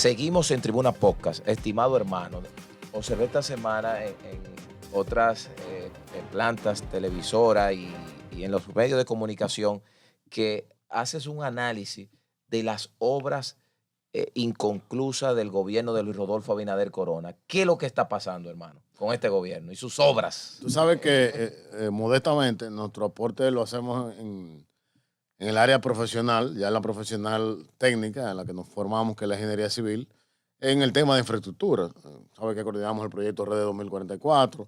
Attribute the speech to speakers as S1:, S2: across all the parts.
S1: Seguimos en Tribuna Podcast, estimado hermano. Observé esta semana en otras plantas televisoras y en los medios de comunicación que haces un análisis de las obras inconclusas del gobierno de Luis Rodolfo Abinader Corona. ¿Qué es lo que está pasando, hermano, con este gobierno y sus obras?
S2: Tú sabes que modestamente nuestro aporte lo hacemos en el área profesional, ya en la profesional técnica, en la que nos formamos, que es la ingeniería civil, en el tema de infraestructura. Sabes que coordinamos el proyecto Red 2044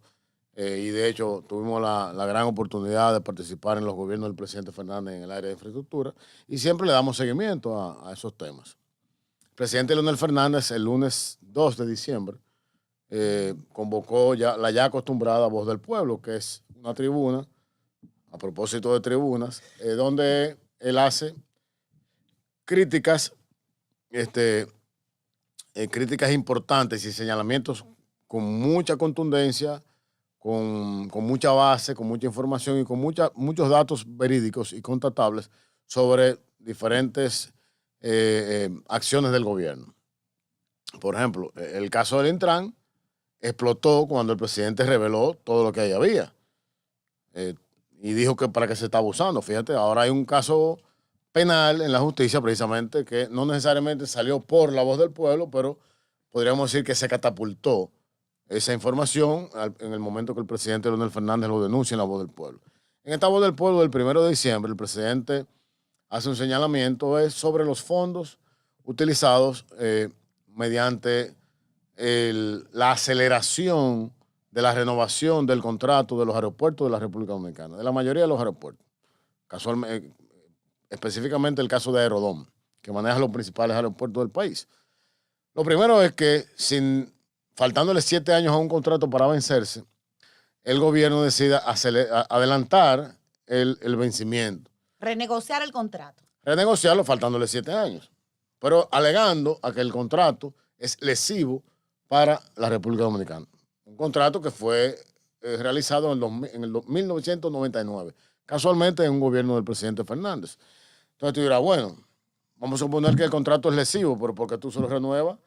S2: y de hecho tuvimos la gran oportunidad de participar en los gobiernos del presidente Fernández en el área de infraestructura y siempre le damos seguimiento a esos temas. El presidente Leonel Fernández el lunes 2 de diciembre convocó la ya acostumbrada Voz del Pueblo, que es una tribuna, a propósito de tribunas, donde él hace críticas, críticas importantes y señalamientos con mucha contundencia, con mucha base, con mucha información y con muchos datos verídicos y constatables sobre diferentes acciones del gobierno. Por ejemplo, el caso del Intran explotó cuando el presidente reveló todo lo que ahí había. Y dijo que para qué se está abusando. Fíjate, ahora hay un caso penal en la justicia precisamente que no necesariamente salió por la Voz del Pueblo, pero podríamos decir que se catapultó esa información en el momento que el presidente Leonel Fernández lo denuncia en la Voz del Pueblo. En esta Voz del Pueblo del 1 de diciembre el presidente hace un señalamiento sobre los fondos utilizados mediante la aceleración de la renovación del contrato de los aeropuertos de la República Dominicana, de la mayoría de los aeropuertos. Casualmente, específicamente el caso de Aerodom, que maneja los principales aeropuertos del país. Lo primero es que, faltándole 7 años a un contrato para vencerse, el gobierno decida adelantar el vencimiento.
S3: Renegociar el contrato.
S2: Renegociarlo faltándole 7 años, pero alegando a que el contrato es lesivo para la República Dominicana. Un contrato que fue realizado en el 1999, casualmente en un gobierno del presidente Fernández. Entonces tú dirás, bueno, vamos a suponer que el contrato es lesivo, pero porque tú se lo renuevas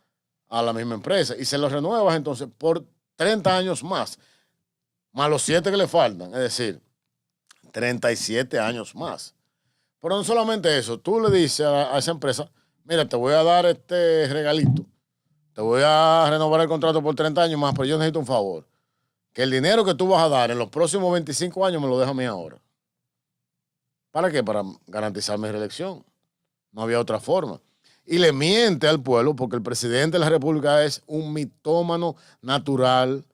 S2: a la misma empresa y se lo renuevas entonces por 30 años más los 7 que le faltan, es decir, 37 años más. Pero no solamente eso, tú le dices a esa empresa, mira, te voy a dar este regalito, te voy a renovar el contrato por 30 años más, pero yo necesito un favor. Que el dinero que tú vas a dar en los próximos 25 años me lo deja a mí ahora. ¿Para qué? Para garantizar mi reelección. No había otra forma. Y le miente al pueblo porque el presidente de la República es un mitómano natural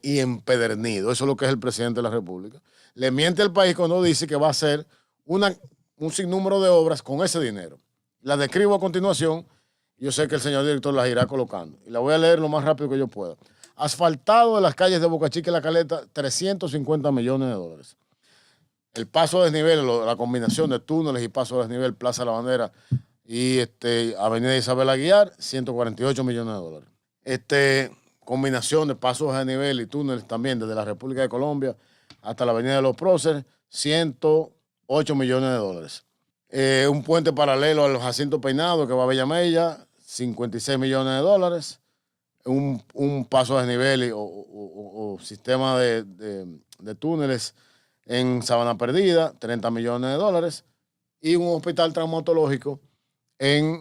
S2: y empedernido. Eso es lo que es el presidente de la República. Le miente al país cuando dice que va a hacer un sinnúmero de obras con ese dinero. Las describo a continuación. Yo sé que el señor director las irá colocando. Y la voy a leer lo más rápido que yo pueda. Asfaltado de las calles de Boca Chica y La Caleta, 350 millones de dólares. El paso a desnivel, la combinación de túneles y paso a desnivel, Plaza La Bandera y Avenida Isabel Aguiar, 148 millones de dólares. Combinación de pasos a desnivel y túneles también desde la República de Colombia hasta la Avenida de los Próceres, 108 millones de dólares. Un puente paralelo al Jacinto Peinado que va a Bellamella, 56 millones de dólares. Un paso a desnivel o sistema de túneles en Sabana Perdida, 30 millones de dólares. Y un hospital traumatológico en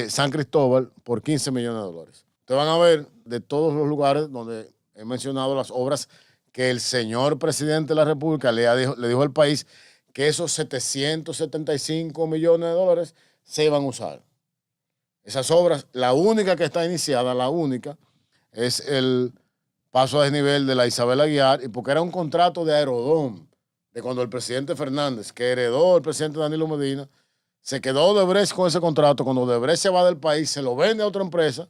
S2: San Cristóbal por 15 millones de dólares. Ustedes van a ver de todos los lugares donde he mencionado las obras que el señor presidente de la República le dijo al país que esos 775 millones de dólares se iban a usar. Esas obras, la única que está iniciada, es el paso a desnivel de la Isabel Aguiar, y porque era un contrato de Aerodom, de cuando el presidente Fernández, que heredó el presidente Danilo Medina, se quedó Odebrecht con ese contrato. Cuando Odebrecht se va del país, se lo vende a otra empresa,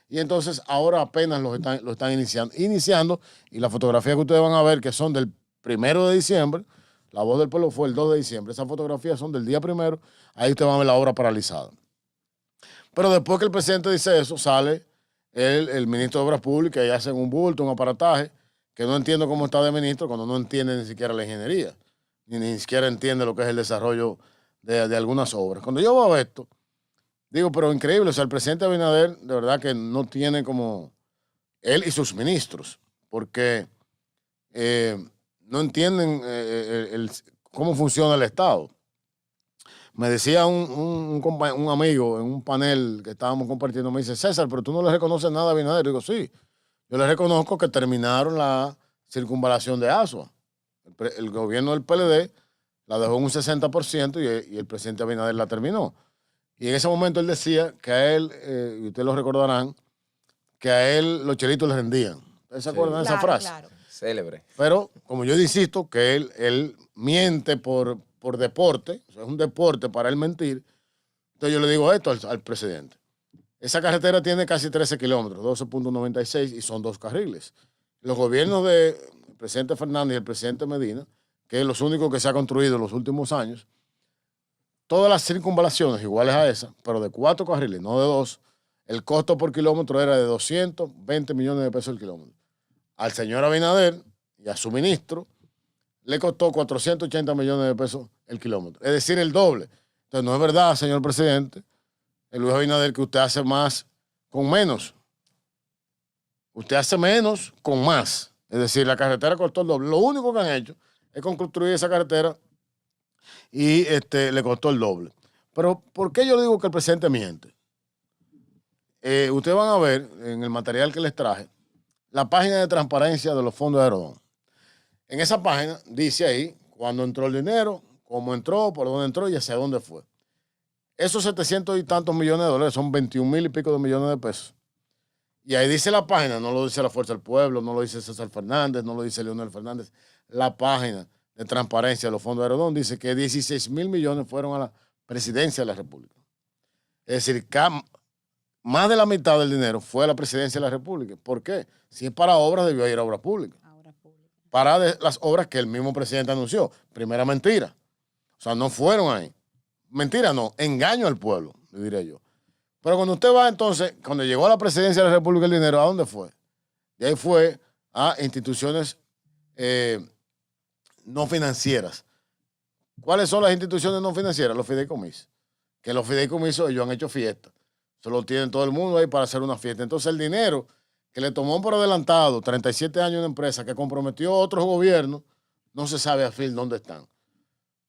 S2: y entonces ahora apenas lo están iniciando, y las fotografías que ustedes van a ver, que son del 1 de diciembre, la Voz del Pueblo fue el 2 de diciembre, esas fotografías son del día 1, ahí ustedes van a ver la obra paralizada. Pero después que el presidente dice eso, sale el ministro de Obras Públicas y hacen un bulto, un aparataje, que no entiendo cómo está de ministro cuando no entiende ni siquiera la ingeniería, ni siquiera entiende lo que es el desarrollo de algunas obras. Cuando yo veo esto, Digo, pero increíble, o sea, el presidente Abinader de verdad que no tiene como él y sus ministros, porque no entienden cómo funciona el Estado. Me decía un amigo en un panel que estábamos compartiendo, me dice, César, pero tú no le reconoces nada a Abinader. Digo, sí, yo le reconozco que terminaron la circunvalación de Asua. El gobierno del PLD la dejó en un 60% y el presidente Abinader la terminó. Y en ese momento él decía que a él, y ustedes lo recordarán, que a él los chelitos le rendían. ¿Ustedes se acuerdan de esa frase?
S3: Claro.
S1: Célebre.
S2: Pero, como yo insisto, que él miente por deporte, o sea, es un deporte para él mentir. Entonces yo le digo esto al presidente. Esa carretera tiene casi 13 kilómetros, 12.96, y son 2 carriles. Los gobiernos del presidente Fernández y el presidente Medina, que es los únicos que se ha construido en los últimos años, todas las circunvalaciones iguales a esa, pero de 4 carriles, no de 2, el costo por kilómetro era de 220 millones de pesos el kilómetro. Al señor Abinader y a su ministro le costó 480 millones de pesos el kilómetro, es decir, el doble. Entonces, no es verdad, señor presidente, el Luis Abinader, que usted hace más con menos. Usted hace menos con más. Es decir, la carretera costó el doble. Lo único que han hecho es construir esa carretera y le costó el doble. Pero, ¿por qué yo le digo que el presidente miente? Ustedes van a ver en el material que les traje la página de transparencia de los fondos de Aerodón. En esa página dice ahí cuándo entró el dinero, cómo entró, por dónde entró y hacia dónde fue. Esos 700 y tantos millones de dólares son 21,000 y pico de millones de pesos. Y ahí dice la página, no lo dice la Fuerza del Pueblo, no lo dice César Fernández, no lo dice Leonel Fernández. La página de transparencia de los fondos de Aerodón dice que 16,000 millones fueron a la presidencia de la República. Es decir, más de la mitad del dinero fue a la presidencia de la República. ¿Por qué? Si es para obras, debió ir a obras públicas. Para las obras que el mismo presidente anunció. Primera mentira. O sea, no fueron ahí. Mentira no, engaño al pueblo, le diré yo. Pero cuando usted va entonces, cuando llegó a la presidencia de la República el dinero, ¿a dónde fue? Y ahí fue a instituciones no financieras. ¿Cuáles son las instituciones no financieras? Los fideicomisos. Que los fideicomisos ellos han hecho fiesta. Solo tienen todo el mundo ahí para hacer una fiesta. Entonces el dinero que le tomó por adelantado 37 años de empresa, que comprometió a otros gobiernos, no se sabe a fin dónde están.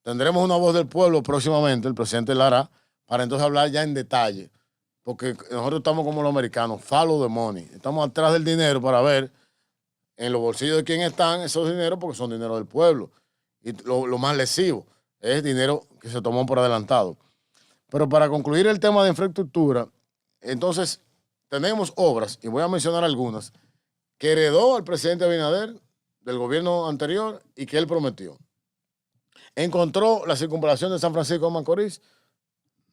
S2: Tendremos una voz del pueblo próximamente, el presidente la hará, para entonces hablar ya en detalle. Porque nosotros estamos como los americanos, follow the money. Estamos atrás del dinero para ver en los bolsillos de quién están esos dineros, porque son dinero del pueblo. Y lo más lesivo es dinero que se tomó por adelantado. Pero para concluir el tema de infraestructura, entonces tenemos obras, y voy a mencionar algunas, que heredó el presidente Abinader del gobierno anterior y que él prometió. Encontró la circunvalación de San Francisco de Macorís,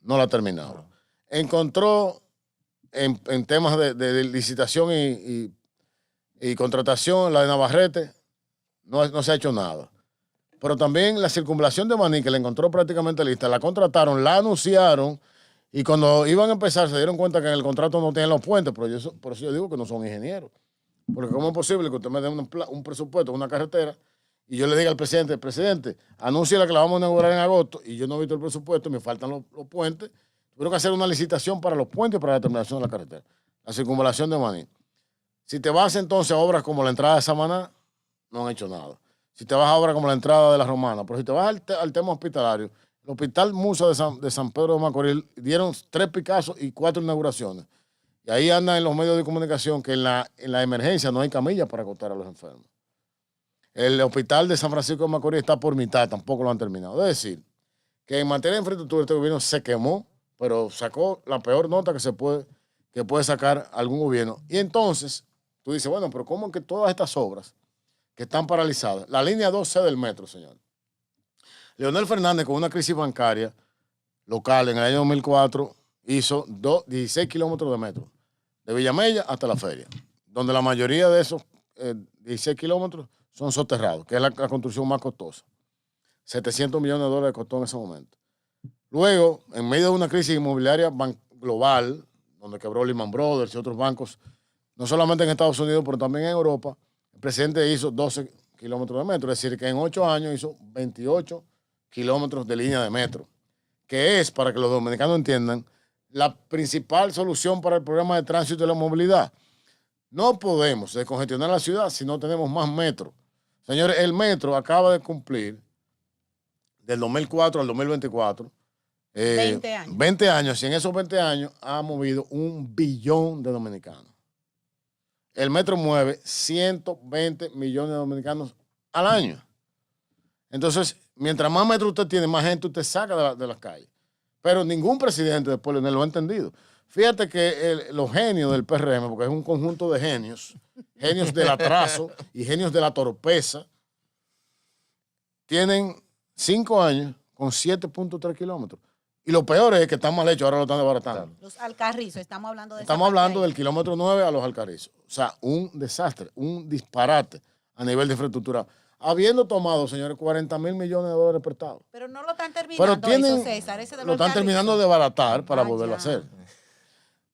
S2: no la ha terminado. Encontró en temas de licitación y contratación la de Navarrete, no se ha hecho nada. Pero también la circunvalación de Maní, que la encontró prácticamente lista, la contrataron, la anunciaron, y cuando iban a empezar se dieron cuenta que en el contrato no tienen los puentes, por eso yo digo que no son ingenieros. Porque ¿cómo es posible que usted me dé un presupuesto, una carretera, y yo le diga al presidente, presidente, anúnciala que la vamos a inaugurar en agosto, y yo no he visto el presupuesto, me faltan los puentes? Tuvieron que hacer una licitación para los puentes y para la terminación de la carretera. La circunvalación de Maní. Si te vas entonces a obras como la entrada de Samaná, no han hecho nada. Si te vas a obras como la entrada de la Romana, pero si te vas al tema hospitalario, el Hospital Musa de San Pedro de Macorís dieron 3 Picassos y 4 inauguraciones. Y ahí andan en los medios de comunicación que en la emergencia no hay camillas para acostar a los enfermos. El Hospital de San Francisco de Macorís está por mitad, tampoco lo han terminado. Es decir, que en materia de infraestructura este gobierno se quemó, pero sacó la peor nota que puede sacar algún gobierno. Y entonces, tú dices, bueno, pero ¿cómo que todas estas obras que están paralizadas? La línea 2C del metro, señor. Leonel Fernández, con una crisis bancaria local en el año 2004, hizo 16 kilómetros de metro, de Villamella hasta la feria, donde la mayoría de esos 16 kilómetros son soterrados, que es la construcción más costosa. 700 millones de dólares costó en ese momento. Luego, en medio de una crisis inmobiliaria global, donde quebró Lehman Brothers y otros bancos, no solamente en Estados Unidos, pero también en Europa, el presidente hizo 12 kilómetros de metro, es decir, que en 8 años hizo 28 kilómetros de línea de metro, que es, para que los dominicanos entiendan, la principal solución para el problema de tránsito y la movilidad. No podemos descongestionar la ciudad si no tenemos más metro. Señores, el metro acaba de cumplir del 2004 al 2024
S3: 20 años.
S2: 20 años, y en esos 20 años ha movido 1 billón de dominicanos. El metro mueve 120 millones de dominicanos al año. Entonces, mientras más metro usted tiene, más gente usted saca de las calles. Pero ningún presidente después lo ha entendido. Fíjate que los genios del PRM, porque es un conjunto de genios, genios del atraso y genios de la torpeza, tienen 5 años con 7.3 kilómetros. Y lo peor es que está mal hecho, ahora lo están desbaratando.
S3: Los Alcarrizos, estamos hablando de
S2: Estamos hablando del kilómetro 9 a los Alcarrizos. O sea, un desastre, un disparate a nivel de infraestructura. Habiendo tomado, señores, 40 mil millones de dólares prestados.
S3: Pero no lo están terminando,
S2: Pero tienen,
S3: eso, César, ese de
S2: lo
S3: los
S2: están
S3: Alcarrizos.
S2: terminando de baratar para
S3: Ah,
S2: volverlo a
S3: ya.
S2: hacer.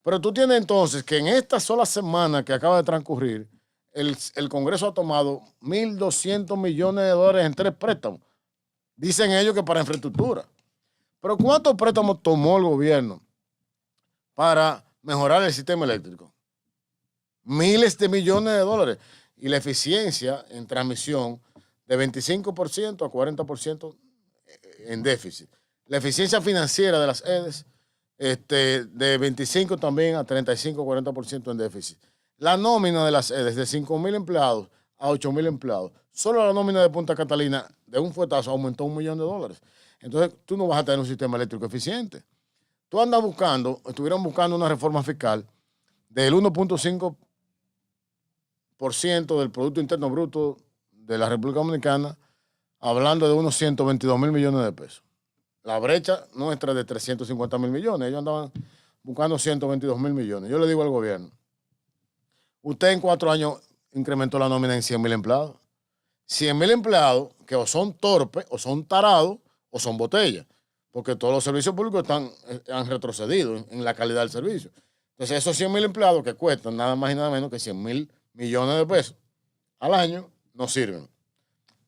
S2: Pero tú tienes entonces que en esta sola semana que acaba de transcurrir, el Congreso ha tomado 1.200 millones de dólares en 3 préstamos. Dicen ellos que para infraestructura. Pero ¿cuántos préstamos tomó el gobierno para mejorar el sistema eléctrico? Miles de millones de dólares. Y la eficiencia en transmisión de 25% a 40% en déficit. La eficiencia financiera de las EDES de 25 también a 35 o 40% en déficit. La nómina de las EDES de 5.000 empleados a 8.000 empleados. Solo la nómina de Punta Catalina de un fuetazo aumentó $1 millón. Entonces tú no vas a tener un sistema eléctrico eficiente. Tú andas buscando, estuvieron buscando una reforma fiscal del 1.5% del Producto Interno Bruto de la República Dominicana, hablando de unos 122.000 millones de pesos. La brecha nuestra es de 350.000 millones. Ellos andaban buscando 122.000 millones. Yo le digo al gobierno, usted en 4 años incrementó la nómina en 100.000 empleados. 100.000 empleados que o son torpes, o son tarados, o son botellas. Porque todos los servicios públicos han retrocedido en la calidad del servicio. Entonces, esos 100.000 empleados que cuestan nada más y nada menos que 100.000 millones de pesos al año, no sirven.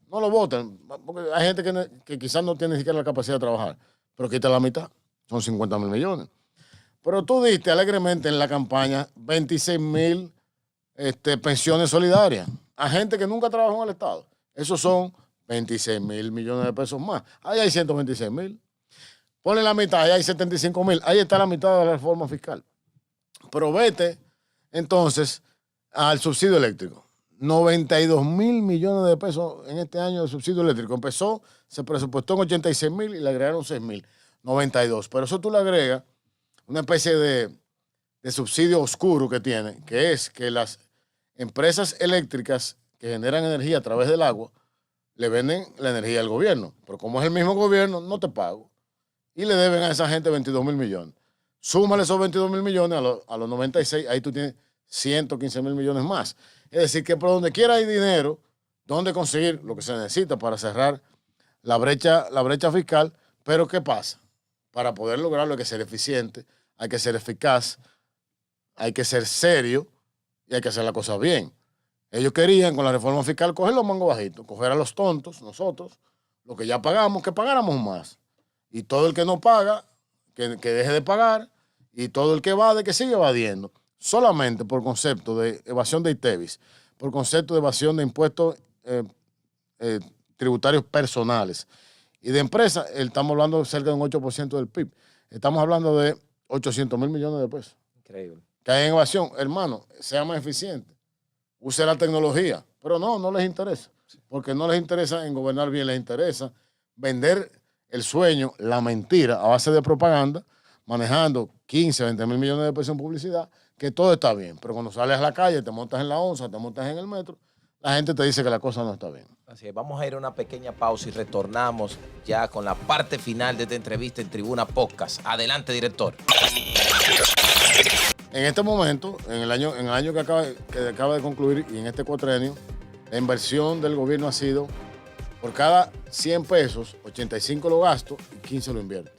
S2: No lo votan, porque hay gente que quizás no tiene ni siquiera la capacidad de trabajar, pero quita la mitad, son 50.000 millones. Pero tú diste alegremente en la campaña 26.000 pensiones solidarias a gente que nunca trabajó en el Estado. Esos son 26.000 millones de pesos más. Ahí hay 126.000. Ponle la mitad, ahí hay 75.000. Ahí está la mitad de la reforma fiscal. Pero vete entonces al subsidio eléctrico. 92.000 millones de pesos en este año de subsidio eléctrico. Se presupuestó en 86.000 y le agregaron 6.000. 92. Pero eso tú le agregas una especie de subsidio oscuro que tiene, que es que las empresas eléctricas que generan energía a través del agua le venden la energía al gobierno. Pero como es el mismo gobierno, no te pago. Y le deben a esa gente 22.000 millones. Súmale esos 22.000 millones a los 96, ahí tú tienes 115.000 millones más. Es decir, que por donde quiera hay dinero, donde conseguir lo que se necesita para cerrar la brecha fiscal. Pero ¿qué pasa? Para poder lograrlo hay que ser eficiente, hay que ser eficaz, hay que ser serio y hay que hacer la cosa bien. Ellos querían con la reforma fiscal coger los mangos bajitos, coger a los tontos, nosotros, lo que ya pagamos, que pagáramos más. Y todo el que no paga, que deje de pagar, y todo el que evade, que sigue evadiendo. Solamente por concepto de evasión de ITEVIS, por concepto de evasión de impuestos tributarios personales. Y de empresas, estamos hablando de cerca de un 8% del PIB. Estamos hablando de 800.000 millones de pesos.
S1: Increíble.
S2: Que hay en evasión. Hermano, sea más eficiente. Use la tecnología. Pero no les interesa. Porque no les interesa en gobernar bien, les interesa vender el sueño, la mentira, a base de propaganda, manejando 15, 20.000 millones de pesos en publicidad, que todo está bien. Pero cuando sales a la calle, te montas en la onza, te montas en el metro, la gente te dice que la cosa no está bien.
S1: Así es, vamos a ir a una pequeña pausa y retornamos ya con la parte final de esta entrevista en Tribuna Podcast. Adelante, director.
S2: En este momento, en el año que acaba de concluir y en este cuatrenio, la inversión del gobierno ha sido, por cada 100 pesos, 85 lo gasto y 15 lo invierto.